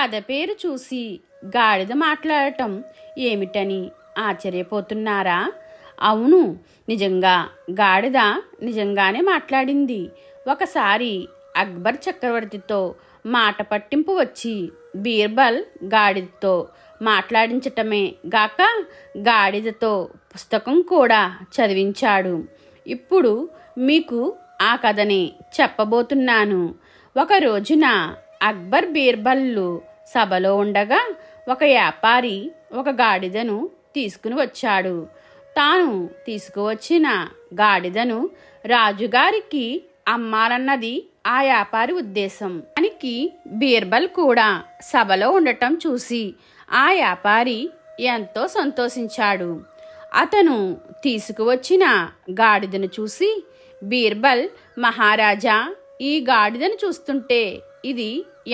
కథ పేరు చూసి గాడిద మాట్లాడటం ఏమిటని ఆశ్చర్యపోతున్నారా? అవును, నిజంగా గాడిద నిజంగానే మాట్లాడింది. ఒకసారి అక్బర్ చక్రవర్తితో మాట పట్టింపు వచ్చి బీర్బల్ గాడిదతో మాట్లాడించటమే గాక గాడిదతో పుస్తకం కూడా చదివించాడు. ఇప్పుడు మీకు ఆ కథని చెప్పబోతున్నాను. ఒక రోజున అక్బర్ బీర్బల్లు సభలో ఉండగా ఒక వ్యాపారి ఒక గాడిదను తీసుకుని వచ్చాడు. తాను తీసుకువచ్చిన గాడిదను రాజుగారికి అమ్మాలన్నది ఆ వ్యాపారి ఉద్దేశం. దానికి బీర్బల్ కూడా సభలో ఉండటం చూసి ఆ వ్యాపారి ఎంతో సంతోషించాడు. అతను తీసుకువచ్చిన గాడిదను చూసి బీర్బల్, మహారాజా, ఈ గాడిదను చూస్తుంటే ఇది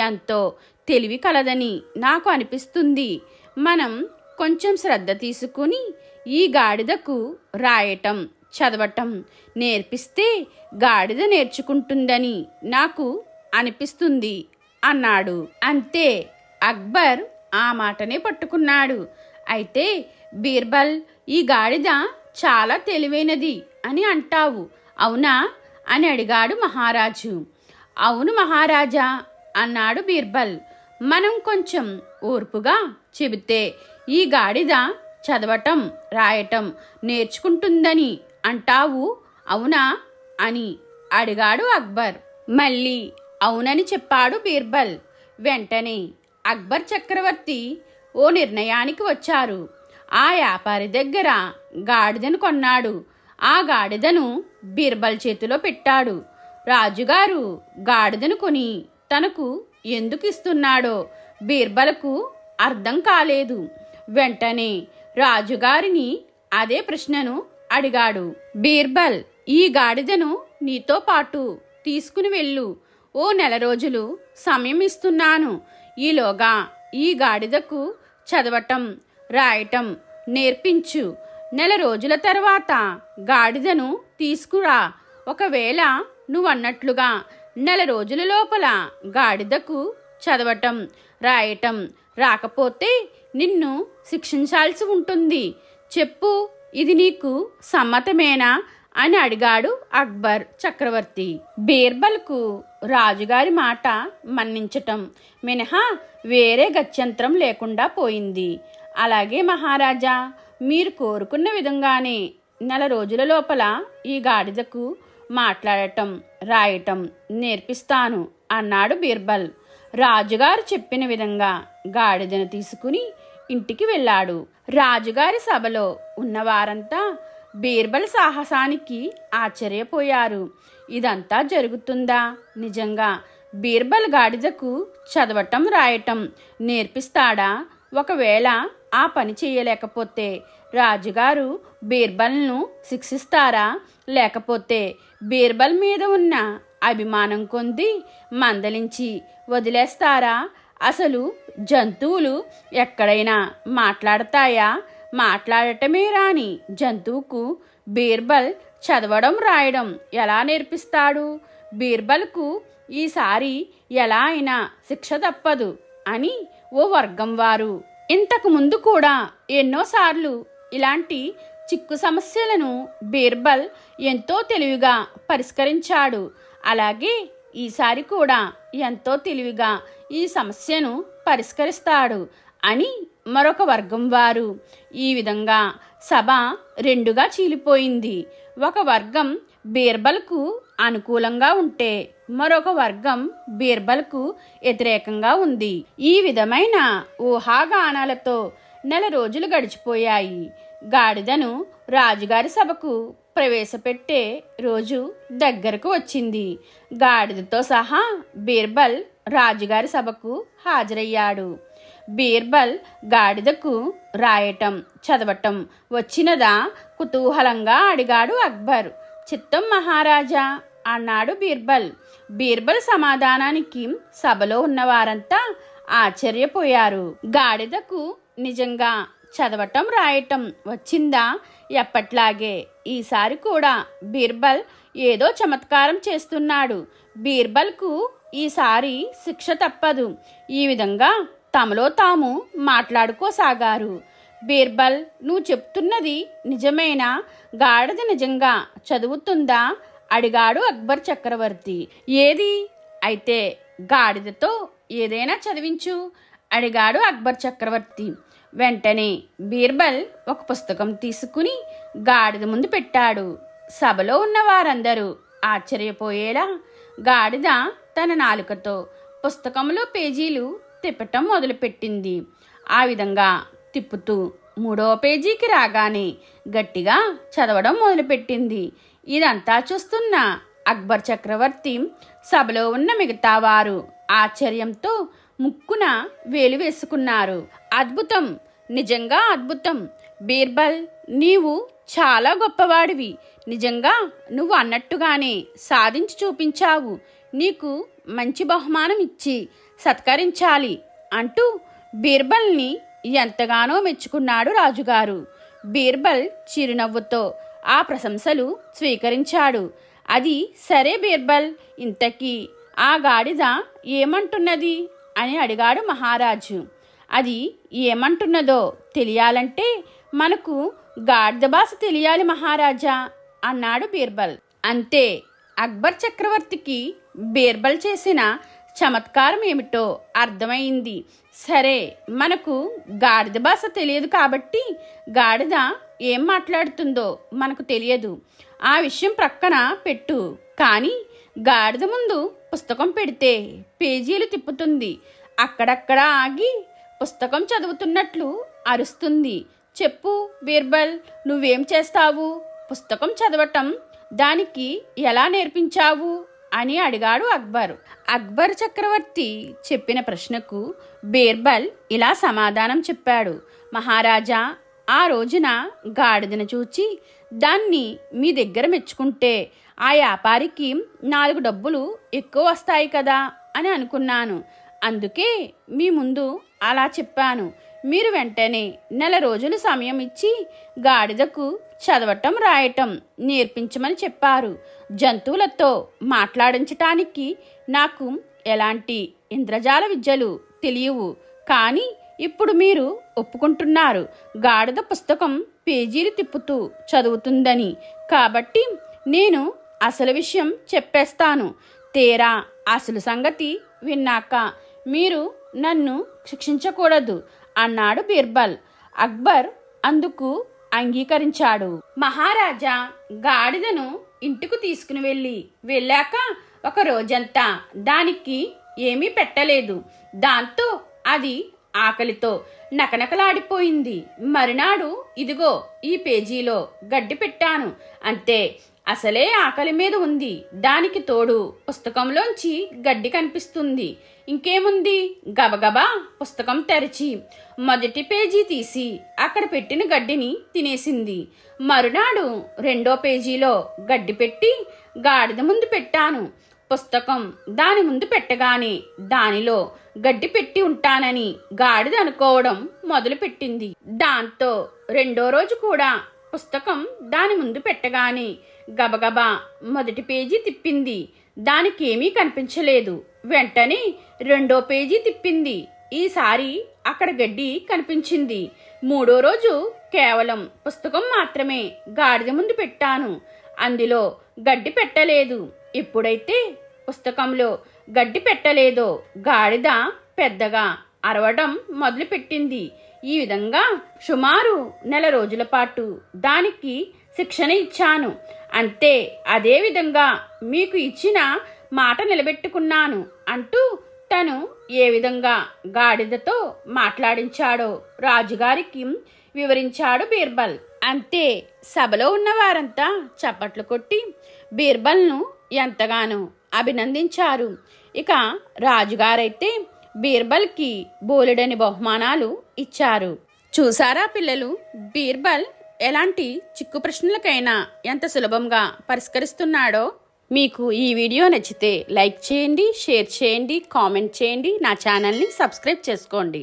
ఎంతో తెలివి కలదని నాకు అనిపిస్తుంది. మనం కొంచెం శ్రద్ధ తీసుకుని ఈ గాడిదకు రాయటం చదవటం నేర్పిస్తే గాడిద నేర్చుకుంటుందని నాకు అనిపిస్తుంది అన్నాడు. అంతే, అక్బర్ ఆ మాటనే పట్టుకున్నాడు. అయితే బీర్బల్, ఈ గాడిద చాలా తెలివైనది అని అంటావు, అవునా అని అడిగాడు మహారాజు. అవును మహారాజా అన్నాడు బీర్బల్. మనం కొంచెం ఓర్పుగా చెబితే ఈ గాడిద చదవటం రాయటం నేర్చుకుంటుందని అంటావు, అవునా అని అడిగాడు అక్బర్. మళ్ళీ అవునని చెప్పాడు బీర్బల్. వెంటనే అక్బర్ చక్రవర్తి ఓ నిర్ణయానికి వచ్చారు. ఆ వ్యాపారి దగ్గర గాడిదను కొన్నాడు. ఆ గాడిదను బీర్బల్ చేతిలో పెట్టాడు. రాజుగారు గాడిదను కొని తనకు ఎందుకు ఇస్తున్నాడో బీర్బల్కు అర్థం కాలేదు. వెంటనే రాజుగారిని అదే ప్రశ్నను అడిగాడు. బీర్బల్, ఈ గాడిదను నీతో పాటు తీసుకుని వెళ్ళు. ఓ నెల రోజులు సమయం ఇస్తున్నాను. ఈలోగా ఈ గాడిదకు చదవటం రాయటం నేర్పించు. నెల రోజుల తర్వాత గాడిదను తీసుకురా. ఒకవేళ నువ్వన్నట్లుగా నెల రోజుల లోపల గాడిదకు చదవటం రాయటం రాకపోతే నిన్ను శిక్షించాల్సి ఉంటుంది. చెప్పు, ఇది నీకు సమ్మతమేనా అని అడిగాడు అక్బర్ చక్రవర్తి. బీర్బల్కు రాజుగారి మాట మన్నించటం మినహా వేరే గత్యంతరం లేకుండా పోయింది. అలాగే మహారాజా, మీరు కోరుకున్న విధంగానే నెల రోజుల లోపల ఈ గాడిదకు మాట్లాడటం రాయటం నేర్పిస్తాను అన్నాడు బీర్బల్. రాజుగారు చెప్పిన విధంగా గాడిదను తీసుకుని ఇంటికి వెళ్ళాడు. రాజుగారి సభలో ఉన్నవారంతా బీర్బల్ సాహసానికి ఆశ్చర్యపోయారు. ఇదంతా జరుగుతుందా? నిజంగా బీర్బల్ గాడిదకు చదవటం రాయటం నేర్పిస్తాడా? ఒకవేళ ఆ పని చేయలేకపోతే రాజుగారు బీర్బల్ను శిక్షిస్తారా? లేకపోతే బీర్బల్ మీద ఉన్న అభిమానం కొంది మందలించి వదిలేస్తారా? అసలు జంతువులు ఎక్కడైనా మాట్లాడతాయా? మాట్లాడటమే రాని జంతువుకు బీర్బల్ చదవడం రాయడం ఎలా నేర్పిస్తాడు? బీర్బల్కు ఈసారి ఎలా అయినా శిక్ష తప్పదు అని ఓ వర్గం వారు ఇంతకు ముందు కూడా ఎన్నోసార్లు ఇలాంటి చిక్కు సమస్యలను బీర్బల్ ఎంతో తెలివిగా పరిష్కరించాడు. అలాగే ఈసారి కూడా ఎంతో తెలివిగా ఈ సమస్యను పరిష్కరిస్తాడు అని మరొక వర్గం వారు. ఈ విధంగా సభ రెండుగా చీలిపోయింది. ఒక వర్గం బీర్బల్కు అనుకూలంగా ఉంటే మరొక వర్గం బీర్బల్కు వ్యతిరేకంగా ఉంది. ఈ విధమైన ఊహాగానాలతో నెల రోజులు గడిచిపోయాయి. గాడిదను రాజుగారి సభకు ప్రవేశపెట్టే రోజు దగ్గరకు వచ్చింది. గాడిదతో సహా బీర్బల్ రాజుగారి సభకు హాజరయ్యాడు. బీర్బల్ గాడిదకు రాయటం చదవటం వచ్చినదా? కుతూహలంగా అడిగాడు అక్బర్. చిత్తం మహారాజా అన్నాడు బీర్బల్. బీర్బల్ సమాధానానికి సభలో ఉన్నవారంతా ఆశ్చర్యపోయారు. గాడిదకు నిజంగా చదవటం రాయటం వచ్చిందా? ఎప్పట్లాగే ఈసారి కూడా బీర్బల్ ఏదో చమత్కారం చేస్తున్నాడు. బీర్బల్కు ఈసారి శిక్ష తప్పదు. ఈ విధంగా తమలో తాము మాట్లాడుకోసాగారు. బీర్బల్, నువ్వు చెప్తున్నది నిజమేనా? గాడిద నిజంగా చదువుతుందా? అడిగాడు అక్బర్ చక్రవర్తి. ఏది? అయితే గాడిదతో ఏదైనా చదివించు అడిగాడు అక్బర్ చక్రవర్తి. వెంటనే బీర్బల్ ఒక పుస్తకం తీసుకుని గాడిద ముందు పెట్టాడు. సభలో ఉన్న వారందరూ ఆశ్చర్యపోయేలా గాడిద తన నాలుకతో పుస్తకంలో పేజీలు తిప్పటం మొదలుపెట్టింది. ఆ విధంగా తిప్పుతూ 3వ పేజీకి రాగానే గట్టిగా చదవడం మొదలుపెట్టింది. ఇదంతా చూస్తున్న అక్బర్ చక్రవర్తి, సభలో ఉన్న మిగతా వారు ఆశ్చర్యంతో ముక్కున వేలు వేసుకున్నారు. అద్భుతం, నిజంగా అద్భుతం! బీర్బల్, నీవు చాలా గొప్పవాడివి. నిజంగా నువ్వు అన్నట్టుగానే సాధించి చూపించావు. నీకు మంచి బహుమానం ఇచ్చి సత్కరించాలి అంటూ బీర్బల్ని ఎంతగానో మెచ్చుకున్నాడు రాజుగారు. బీర్బల్ చిరునవ్వుతో ఆ ప్రశంసలు స్వీకరించాడు. అది సరే బీర్బల్, ఇంతకీ ఆ గాడిద ఏమంటున్నది అని అడిగాడు మహారాజు. అది ఏమంటున్నదో తెలియాలంటే మనకు గాడిద భాష తెలియాలి మహారాజా అన్నాడు బీర్బల్. అంతే. అక్బర్ చక్రవర్తికి బీర్బల్ చేసిన చమత్కారం ఏమిటో అర్థమైంది. సరే, మనకు గాడిద భాష తెలియదు కాబట్టి గాడిద ఏం మాట్లాడుతుందో మనకు తెలియదు. ఆ విషయం ప్రక్కన పెట్టు. కానీ గాడిద ముందు పుస్తకం పెడితే పేజీలు తిప్పుతుంది. అక్కడక్కడ ఆగి పుస్తకం చదువుతున్నట్లు అరుస్తుంది. చెప్పు బీర్బల్, నువ్వేం చేస్తావు? పుస్తకం చదవటం దానికి ఎలా నేర్పించావు అని అడిగాడు అక్బర్. అక్బర్ చక్రవర్తి చెప్పిన ప్రశ్నకు బీర్బల్ ఇలా సమాధానం చెప్పాడు. మహారాజా, ఆ రోజున గాడిదను చూచి దాన్ని మీ దగ్గర మెచ్చుకుంటే ఆ వ్యాపారికి 4 డబ్బులు ఎక్కువ వస్తాయి కదా అని అనుకున్నాను. అందుకే మీ ముందు అలా చెప్పాను. మీరు వెంటనే 1 రోజులు సమయం ఇచ్చి గాడిదకు చదవటం రాయటం నేర్పించమని చెప్పారు. జంతువులతో మాట్లాడించటానికి నాకు ఎలాంటి ఇంద్రజాల విద్యలు తెలియవు. కానీ ఇప్పుడు మీరు ఒప్పుకుంటున్నారు గాడిద పుస్తకం పేజీలు తిప్పుతూ చదువుతుందని. కాబట్టి నేను అసలు విషయం చెప్పేస్తాను. తీరా అసలు సంగతి విన్నాక మీరు నన్ను శిక్షించకూడదు అన్నాడు బీర్బల్. అక్బర్ అందుకు అంగీకరించాడు. మహారాజా గాడిదను ఇంటికి తీసుకుని వెళ్ళాక ఒక రోజంతా దానికి ఏమీ పెట్టలేదు. దాంతో అది ఆకలితో నకనకలాడిపోయింది. మరునాడు ఇదిగో ఈ పేజీలో గడ్డి పెట్టాను. అంతే, అసలే ఆకలి మీద ఉంది. దానికి తోడు పుస్తకంలోంచి గడ్డి కనిపిస్తుంది. ఇంకేముంది? గబగబా పుస్తకం తెరిచి మొదటి పేజీ తీసి అక్కడ పెట్టిన గడ్డిని తినేసింది. మరునాడు 2వ పేజీలో గడ్డి పెట్టి గాడిద ముందు పెట్టాను. పుస్తకం దాని ముందు పెట్టగానే దానిలో గడ్డి పెట్టి ఉంటానని గాడిద అనుకోవడం మొదలుపెట్టింది. దాంతో 2వ రోజు కూడా పుస్తకం దాని ముందు పెట్టగానే గబగబా మొదటి పేజీ తిప్పింది. దానికేమీ కనిపించలేదు. వెంటనే 2వ పేజీ తిప్పింది. ఈసారి అక్కడ గడ్డి కనిపించింది. 3వ రోజు కేవలం పుస్తకం మాత్రమే గాడిద ముందు పెట్టాను. అందులో గడ్డి పెట్టలేదు. ఎప్పుడైతే పుస్తకంలో గడ్డి పెట్టలేదో గాడిద పెద్దగా అరవడం మొదలుపెట్టింది. ఈ విధంగా సుమారు 1 రోజుల పాటు దానికి శిక్షణ ఇచ్చాను. అంతే, అదే విధంగా మీకు ఇచ్చిన మాట నిలబెట్టుకున్నాను అంటూ తను ఏ విధంగా గాడిదతో మాట్లాడించాడో రాజుగారికి వివరించాడు బీర్బల్. అంతే, సభలో ఉన్న వారంతా చప్పట్లు కొట్టి బీర్బల్ను ఎంతగానో అభినందించారు. ఇక రాజుగారైతే బీర్బల్కి బోలెడని బహుమానాలు ఇచ్చారు. చూసారా పిల్లలు, బీర్బల్ ఎలాంటి చిక్కు ప్రశ్నలకైనా ఎంత సులభంగా పరిష్కరిస్తున్నాడో. మీకు ఈ వీడియో నచ్చితే లైక్ చేయండి, షేర్ చేయండి, కామెంట్ చేయండి, నా ఛానల్ని సబ్స్క్రైబ్ చేసుకోండి.